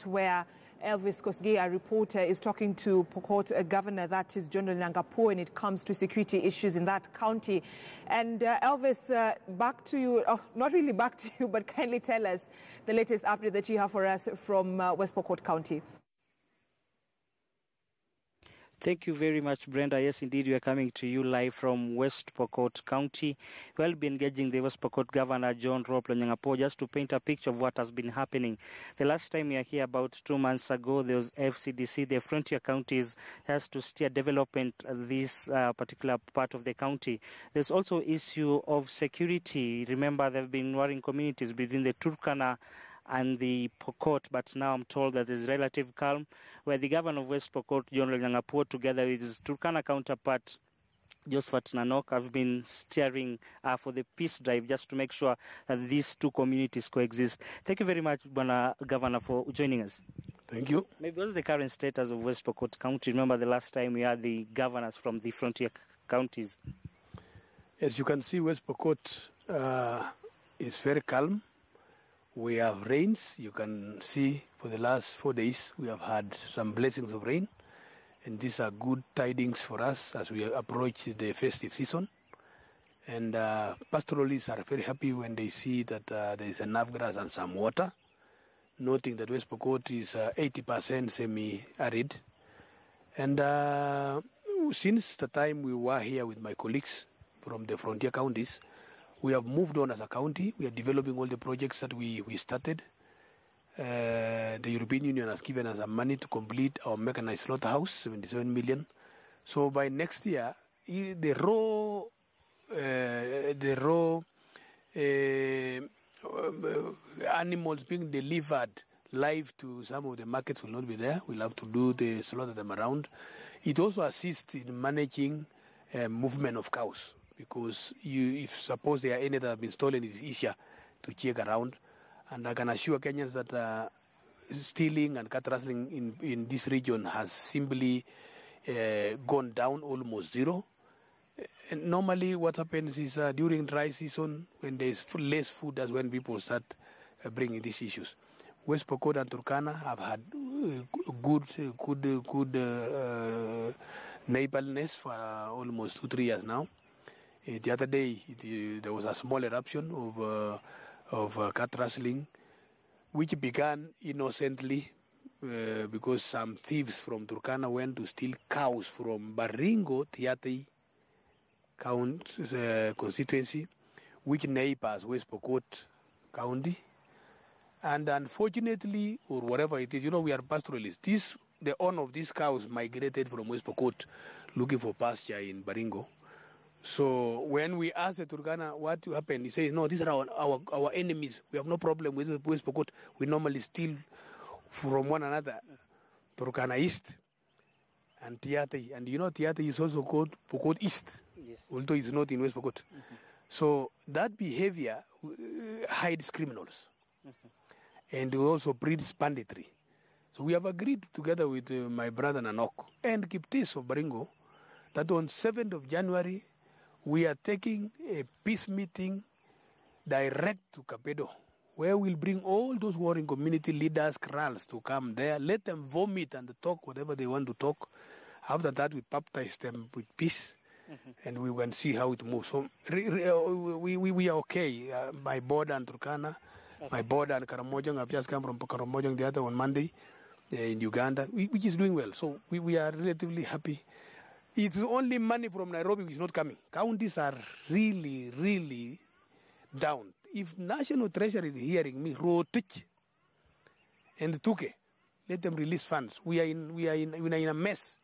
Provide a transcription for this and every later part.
where Elvis Kosgei, our reporter, is talking to Pokot Governor, that is General Nangapo, when it comes to security issues in that county. And Elvis, back to you, not really back to you, but kindly tell us the latest update that you have for us from West Pokot County. Thank you very much, Brenda. Yes, indeed, we are coming to you live from West Pokot County. We'll be engaging the West Pokot Governor, John Nangapo, just to paint a picture of what has been happening. The last time we were here, about 2 months ago, there was FCDC, the frontier counties, has to steer development this particular part of the county. There's also issue of security. Remember, there have been warring communities within the Turkana and the Pokot, but now I'm told that there's relative calm, where the governor of West Pokot, General Nangapo, together with his Turkana counterpart, Josephat Nanok, have been steering for the peace drive just to make sure that these two communities coexist. Thank you very much, Governor, for joining us. Thank you. Maybe what's the current status of West Pokot County? Remember the last time we had the governors from the frontier counties. As you can see, West Pokot is very calm. We have rains. You can see for the last 4 days we have had some blessings of rain, and these are good tidings for us as we approach the festive season. And pastoralists are very happy when they see that there is enough grass and some water, noting that West Pokot is 80% semi-arid. And since the time we were here with my colleagues from the frontier counties, we have moved on as a county. We are developing all the projects that we started. The European Union has given us some money to complete our mechanized slaughterhouse, 77 million. So by next year, the raw animals being delivered live to some of the markets will not be there. We'll have to do the slaughter them around. It also assists in managing movement of cows, because if suppose there are any that have been stolen, it's easier to check around. And I can assure Kenyans that stealing and cat rustling in this region has simply gone down almost zero. And normally what happens is during dry season, when there is less food, that's when people start bringing these issues. West Pokot and Turkana have had good neighborliness for almost 2-3 years now. The other day, there was a small eruption of cat rustling, which began innocently because some thieves from Turkana went to steal cows from Baringo, Tiaty constituency, which neighbors West Pokot County. And unfortunately, or whatever it is, we are pastoralists. The owner of these cows migrated from West Pokot looking for pasture in Baringo. So when we asked the Turkana what happened, he says, no, these are our enemies. We have no problem with West Pokot. We normally steal from one another. Turkana East and Tiaty. And Tiaty is also called Pokot East, yes, although it's not in West Pokot. Mm-hmm. So that behavior hides criminals. Mm-hmm. And also breeds banditry. So we have agreed together with my brother Nanok and Kiptis of Baringo that on 7th of January, we are taking a peace meeting direct to Kapedo, where we'll bring all those warring community leaders, krals, to come there, let them vomit and talk whatever they want to talk. After that, we baptize them with peace, mm-hmm, and we can see how it moves. So we are okay. My border and Turkana, okay, my border and Karamojong, I've just come from Karamojong the other on Monday in Uganda, which is doing well. So we are relatively happy. It's only money from Nairobi which is not coming. Counties are really, really down. If National Treasury is hearing me, Rotich and Tuke, let them release funds. We are in a mess.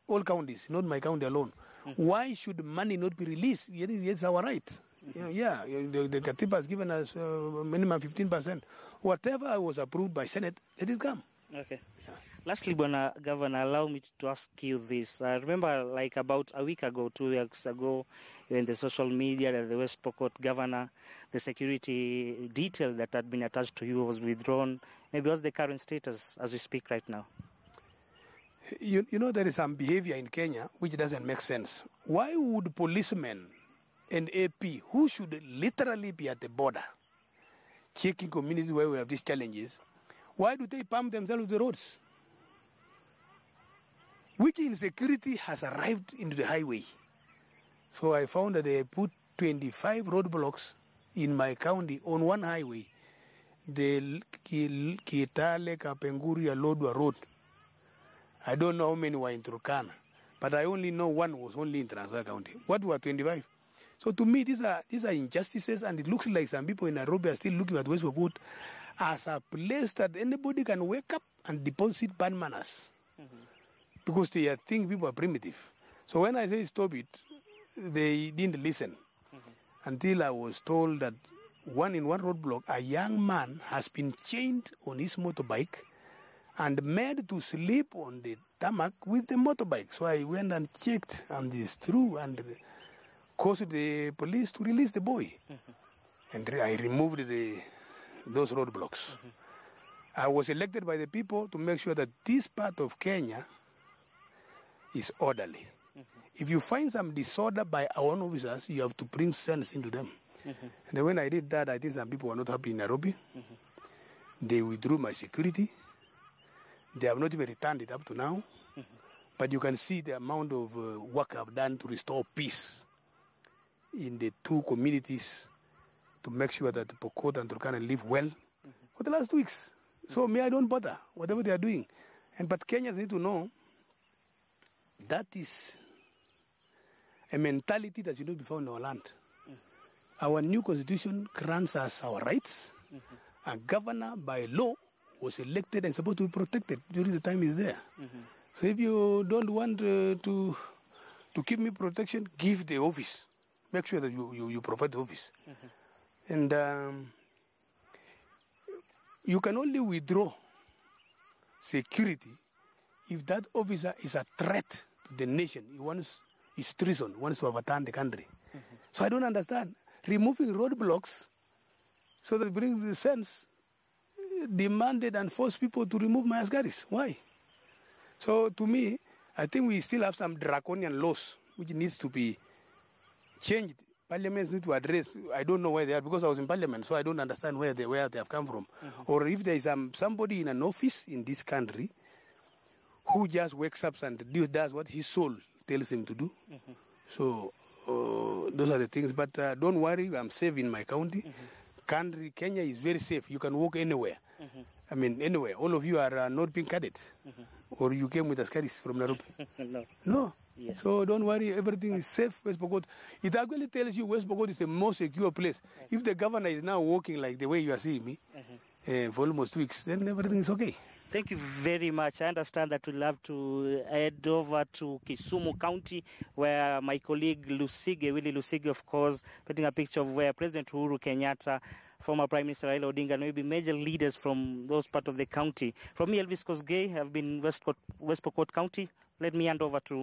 All counties, not my county alone. Mm-hmm. Why should money not be released? It's our right. Mm-hmm. Yeah, the Katiba has given us minimum 15%. Whatever was approved by Senate, let it come. Okay. Yeah. Lastly, Governor, allow me to ask you this. I remember like about a week ago, 2 weeks ago, in the social media that the West Pokot Governor, the security detail that had been attached to you was withdrawn. Maybe what's the current status as we speak right now? There is some behavior in Kenya which doesn't make sense. Why would policemen and AP, who should literally be at the border, checking communities where we have these challenges, Why do they pump themselves with the roads? Which insecurity has arrived into the highway? So I found that they put 25 roadblocks in my county on one highway, the Kitale Kapenguria Lodwa Road. I don't know how many were in Turkana, but I only know one was only in Trans-Nzoia County. What were 25? So to me, these are injustices, and it looks like some people in Nairobi are still looking at West Pokot as a place that anybody can wake up and deposit bad manners. Because they think people are primitive. So when I say stop it, they didn't listen. Until I was told that in one roadblock, a young man has been chained on his motorbike and made to sleep on the tarmac with the motorbike. So I went and checked, and it's true, and caused the police to release the boy. And I removed those roadblocks. I was elected by the people to make sure that this part of Kenya is orderly. If you find some disorder by our own officers, you have to bring sense into them. And then when I did that, I think some people were not happy in Nairobi. They withdrew my security. They have not even returned it up to now. But you can see the amount of work I've done to restore peace in the two communities, to make sure that Pokot and Turkana live well for the last 2 weeks. So me, I don't bother whatever they are doing. But Kenyans need to know that is a mentality that should not be found in our land. Our new constitution grants us our rights. A governor by law was elected and supposed to be protected during the time he's there. So if you don't want to give me protection, give the office. Make sure that you provide the office. And you can only withdraw security if that officer is a threat to the nation. He wants his treason, wants to overturn the country. So I don't understand. Removing roadblocks so that brings the sense, demanded and forced people to remove my askaris. Why? So to me, I think we still have some draconian laws which needs to be changed. Parliaments need to address. I don't know where they are because I was in Parliament, so I don't understand where they have come from. Or if there is somebody in an office in this country who just wakes up and does what his soul tells him to do. So those are the things. But don't worry, I'm safe in my county. Kenya is very safe. You can walk anywhere. I mean, anywhere. All of you are not being caddied. Or you came with askaris from Nairobi. No. Yes. So don't worry, everything is safe, West Pokot. It actually tells you West Pokot is the most secure place. If the governor is now walking like the way you are seeing me for almost 2 weeks, then everything is okay. Thank you very much. I understand that we'll have to head over to Kisumu County, where my colleague Willie Lusige, of course, putting a picture of where President Uhuru Kenyatta, former Prime Minister Raila Odinga, and maybe major leaders from those parts of the county. From me, Elvis Kosgei, I've been West Pokot County. Let me hand over to